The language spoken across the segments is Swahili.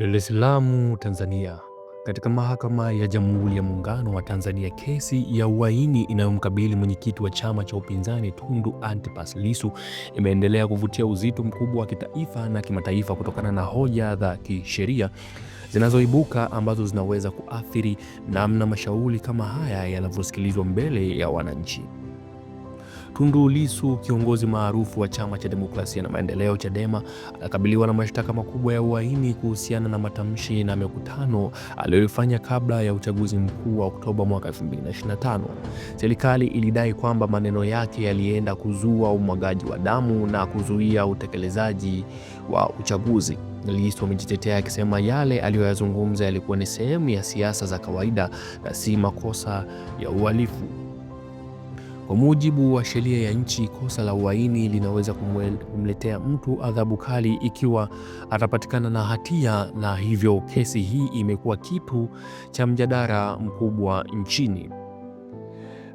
Dar es Salaam, Tanzania. Katika Mahakama ya Jamhuri ya Muungano wa Tanzania, kesi ya uhaini inayomkabili mwenyekiti wa chama cha upinzani Tundu Antipas Lissu imeendelea kuvutia uzito mkubwa wa kitaifa na kimataifa kutokana na hoja za kisheria zinazoibuka ambazo zinaweza kuathiri namna mashauri kama haya yanavyosikilizwa mbele ya wananchi. Tundu Lissu, kiongozi maarufu wa Chama cha Demokrasia na Maendeleo Chadema, anakabiliwa na mashtaka makubwa ya uhaini kuhusiana na matamshi na mikutano aliyoifanya kabla ya uchaguzi mkuu wa Oktoba mwaka 2025. Serikali ilidai kwamba maneno yake yalienda kuzua umwagaji wa damu na kuzuia utekelezaji wa uchaguzi. Lissu amejitetea akisema yale aliyoyazungumza yalikuwa ni sehemu ya siasa za kawaida na si makosa ya uhalifu. Kwa mujibu wa sheria ya nchi, kosa la uhaini linaweza kumletea mtu adhabu kali ikiwa atapatikana na hatia, na hivyo kesi hii imekuwa kitu cha mjadala mkubwa nchini.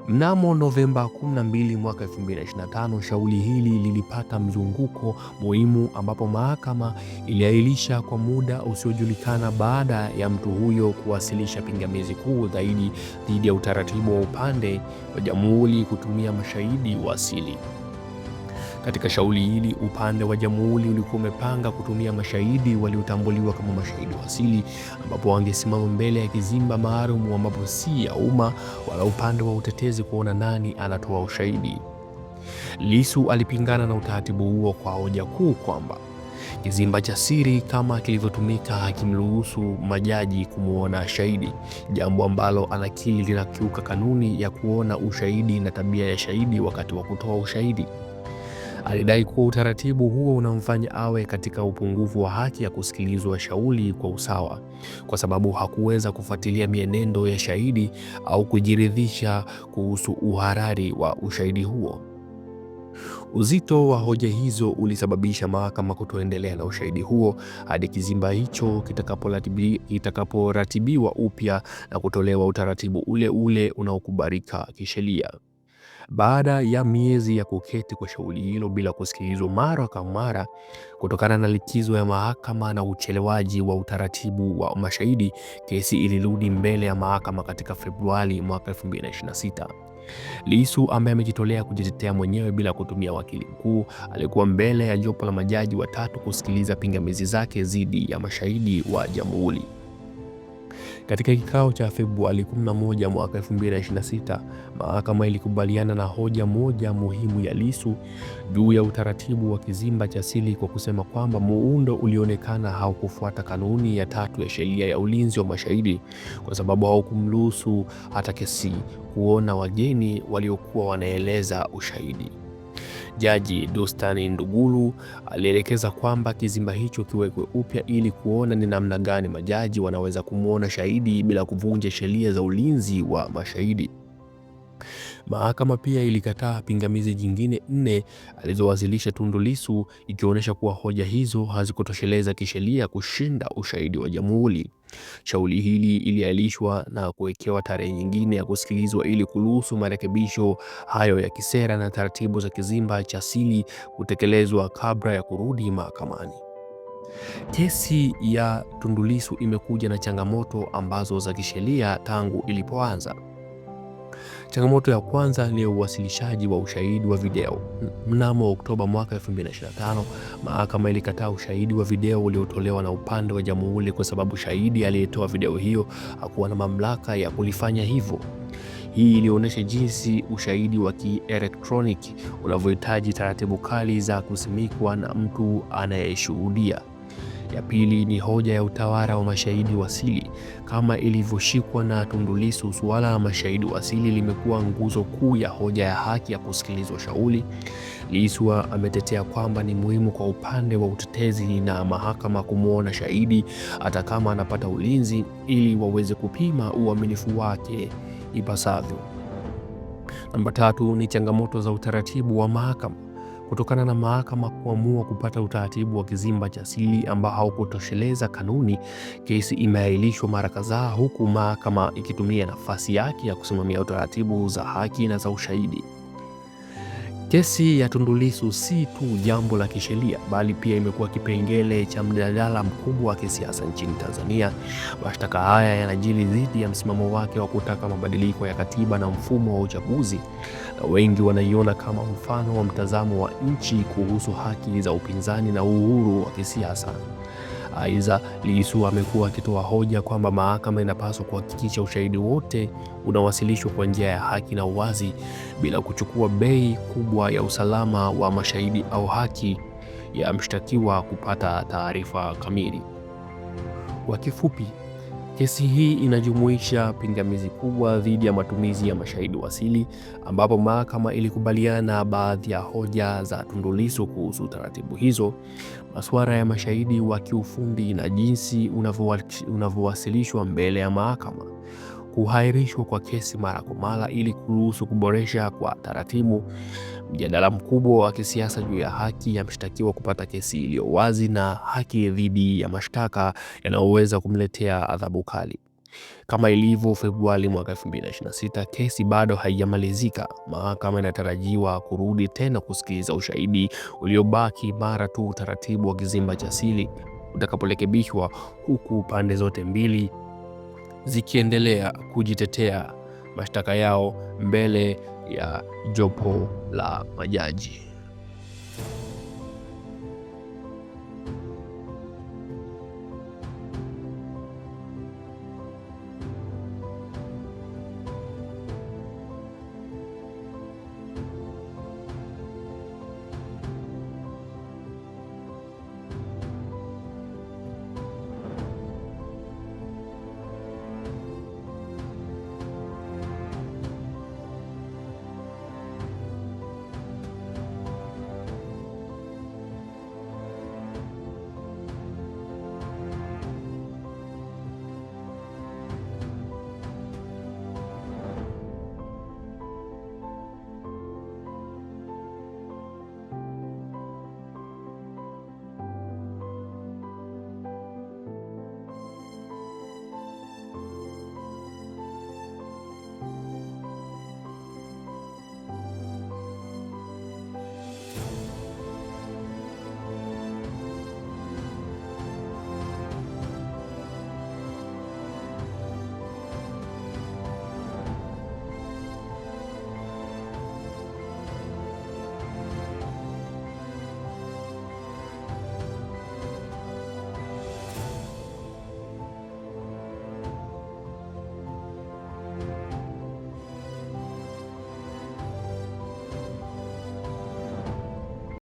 Mnamo Novemba 12 mwaka 2025, shauri hili lilipata mzunguko muhimu ambapo mahakama iliahirisha kwa muda usiojulikana baada ya mtu huyo kuwasilisha pingamizi kuu zaidi dhidi ya utaratibu wa upande wa jamhuri kutumia mashahidi wa asili. Katika shauri hili, upande wa jamhuri ulikuwa umepanga kutumia mashahidi waliotambuliwa kama mashahidi wa asili, ambapo wangesimama mbele ya kizimba maalum ambapo si ya umma wala upande wa utetezi kuona nani anatoa ushahidi. Lissu alipingana na utaratibu huo kwa hoja kuu kwamba kizimba cha siri kama kilivyotumika hakimruhusu majaji kumuona shahidi, jambo ambalo anakiri linakiuka kanuni ya kuona ushahidi na tabia ya shahidi wakati wa kutoa ushahidi. Alidai kuwa utaratibu huo unamfanya awe katika upungufu wa haki ya kusikilizwa shauri kwa usawa, kwa sababu hakuweza kufuatilia mienendo ya shahidi au kujiridhisha kuhusu uhalali wa ushahidi huo. Uzito wa hoja hizo ulisababisha mahakama kutoendelea na ushahidi huo hadi kizimba hicho kitakaporatibiwa upya na kutolewa utaratibu ule ule unaokubalika kisheria. Baada ya miezi ya kuketi kwa shauri hilo bila kusikilizwa mara kwa mara kutokana na likizo ya mahakama na uchelewaji wa utaratibu wa mashahidi, kesi ilirudi mbele ya mahakama katika Februari mwaka 2026. Lissu, ambaye amejitolea kujitetea mwenyewe bila kutumia wakili mkuu, alikuwa mbele ya jopo la majaji watatu kusikiliza pingamizi zake dhidi ya mashahidi wa jamhuri. Katika kikao cha Februari 11 mwaka 2026, mahakama ilikubaliana na hoja moja muhimu ya Lissu juu ya utaratibu wa kizimba cha siri kwa kusema kwamba muundo ulionekana haukufuata kanuni ya 3 ya sheria ya ulinzi wa mashahidi, kwa sababu haukumruhusu hata kesi kuona wageni waliokuwa wanaeleza ushahidi. Jaji Dostani Nduguru alielekeza kwamba kizimba hicho kiwekwe upya ili kuona ni namna gani majaji wanaweza kumwona shahidi bila kuvunja sheria za ulinzi wa mashahidi. Mahakama pia ilikataa pingamizi jingine 4 alizowasilisha Tundu Lissu, ikionyesha kuwa hoja hizo hazikutosheleza kisheria kushinda ushahidi wa jamhuri. Shauri hili iliahirishwa na kuwekewa tarehe nyingine ya kusikilizwa ili kuruhusu marekebisho hayo ya kisera na taratibu za kizimba cha siri kutekelezwa kabla ya kurudi mahakamani. Kesi ya Tundu Lissu imekuja na changamoto ambazo za kisheria tangu ilipoanza. Changamoto ya kwanza ni uwasilishaji wa ushahidi wa video. Mnamo Oktoba mwaka 2025, mahakama ilikataa ushahidi wa video uliotolewa na upande wa jamhuri kwa sababu shahidi aliyetoa video hiyo hakuwa na mamlaka ya kulifanya hivyo. Hii ilionyesha jinsi ushahidi wa kielektroniki unavyohitaji taratibu kali za kusimikwa na mtu anayeshuhudia. Ya pili ni hoja ya utawala wa mashahidi wa asili. Kama ilivyoshikwa na Tundu Lissu, suala la mashahidi wa asili limekuwa nguzo kuu ya hoja ya haki ya kusikilizwa shauri. Lissu ametetea kwamba ni muhimu kwa upande wa utetezi na mahakama kumwona shahidi hata kama anapata ulinzi ili waweze kupima uaminifu wake ipasavyo. Namba 3 ni changamoto za utaratibu wa mahakama. Kutokana na mahakama kuamua kupata utaratibu wa kizimba cha siri ambao haukutosheleza kanuni, kesi imeahirishwa mara kadhaa, huku mahakama ikitumia nafasi yake ya kusimamia utaratibu za haki na za ushahidi. Kesi ya Tundu Lissu si tu jambo la kisheria, bali pia imekuwa kipengele cha mjadala mkubwa wa kisiasa nchini Tanzania. Mashtaka haya yanajiri dhidi ya msimamo wake wa kutaka mabadiliko ya katiba na mfumo wa uchaguzi, na wengi wanaiona kama mfano wa mtazamo wa nchi kuhusu haki za upinzani na uhuru wa kisiasa. Aidha, Lissu amekuwa akitoa hoja kwamba mahakama inapaswa kuhakikisha ushahidi wote unawasilishwa kwa njia ya haki na uwazi, bila kuchukua bei kubwa ya usalama wa mashahidi au haki ya mshtakiwa kupata taarifa kamili. Kwa kifupi, kesi hii inajumuisha pingamizi kubwa dhidi ya matumizi ya mashahidi wasili, ambapo mahakama ilikubaliana baadhi ya hoja za Tundu Lissu kuhusu taratibu hizo, masuala ya mashahidi wa kiufundi na jinsi unavyowasilishwa mbele ya mahakama, kuhairishwa kwa kesi mara kwa mara ili kuruhusu kuboresha kwa taratibu, mjadala mkubwa wa kisiasa juu ya haki ya mshtakiwa kupata kesi iliyo wazi na haki dhidi ya mashtaka yanayoweza kumletea adhabu kali. Kama ilivyo Februari mwaka 2026, kesi bado haijamalizika. Mahakama inatarajiwa kurudi tena kusikiliza ushahidi uliobaki mara tu utaratibu wa kizimba cha siri utakaporekebishwa, huku pande zote mbili zikiendelea kujitetea mashtaka yao mbele ya jopo la majaji.